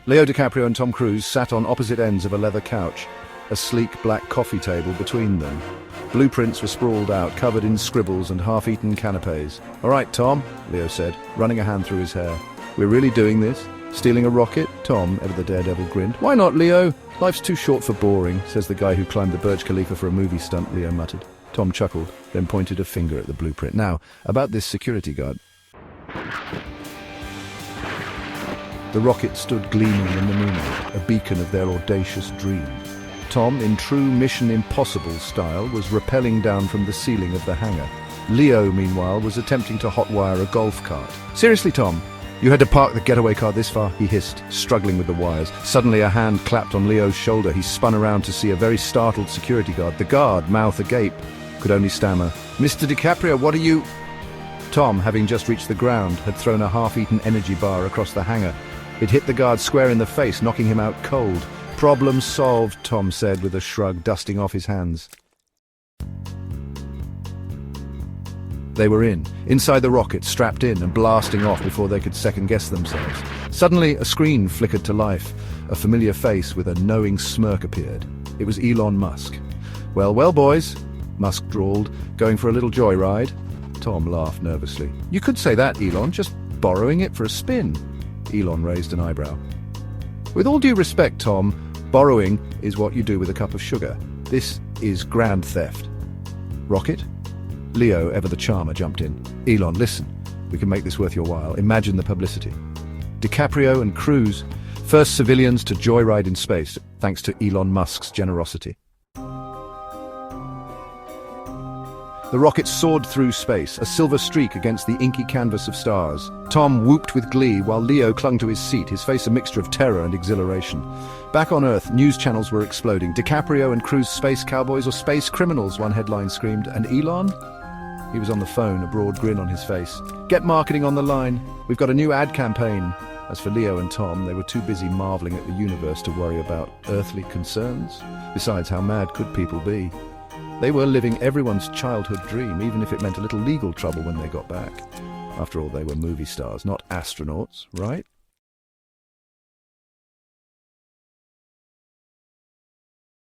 Leo DiCaprio and Tom Cruise sat on opposite ends of a leather couch, a sleek black coffee table between them. Blueprints were sprawled out, covered in scribbles and half-eaten canapes. "All right, Tom," Leo said, running a hand through his hair. "We're really doing this? Stealing a rocket?" Tom, ever the daredevil, grinned. "Why not, Leo? Life's too short for boring," says the guy who climbed the Burj Khalifa for a movie stunt, Leo muttered. Tom chuckled, then pointed a finger at the blueprint. "Now, about this security guard." The rocket stood gleaming in the moonlight, a beacon of their audacious dream. Tom, in true Mission Impossible style, was rappelling down from the ceiling of the hangar. Leo, meanwhile, was attempting to hotwire a golf cart. "Seriously, Tom, you had to park the getaway car this far?" he hissed, struggling with the wires. Suddenly a hand clapped on Leo's shoulder. He spun around to see a very startled security guard. The guard, mouth agape, could only stammer, "Mr. DiCaprio, what are you—" Tom, having just reached the ground, had thrown a half-eaten energy bar across the hangar. It hit the guard square in the face, knocking him out cold. "Problem solved," Tom said with a shrug, dusting off his hands. They were inside the rocket, strapped in and blasting off before they could second-guess themselves. Suddenly, a screen flickered to life. A familiar face with a knowing smirk appeared. It was Elon Musk. "Well, well, boys," Musk drawled, "going for a little joyride?" Tom laughed nervously. "You could say that, Elon, just borrowing it for a spin." Elon raised an eyebrow. "With all due respect, Tom, borrowing is what you do with a cup of sugar. This is grand theft." "Rocket?" Leo, ever the charmer, jumped in. "Elon, listen, we can make this worth your while. Imagine the publicity. DiCaprio and Cruise, first civilians to joyride in space, thanks to Elon Musk's generosity." The rocket soared through space, a silver streak against the inky canvas of stars. Tom whooped with glee while Leo clung to his seat, his face a mixture of terror and exhilaration. Back on Earth, news channels were exploding. "DiCaprio and Cruise space cowboys or space criminals," one headline screamed. "And Elon?" He was on the phone, a broad grin on his face. "Get marketing on the line. We've got a new ad campaign." As for Leo and Tom, they were too busy marveling at the universe to worry about earthly concerns. Besides, how mad could people be? They were living everyone's childhood dream, even if it meant a little legal trouble when they got back. After all, they were movie stars, not astronauts, right?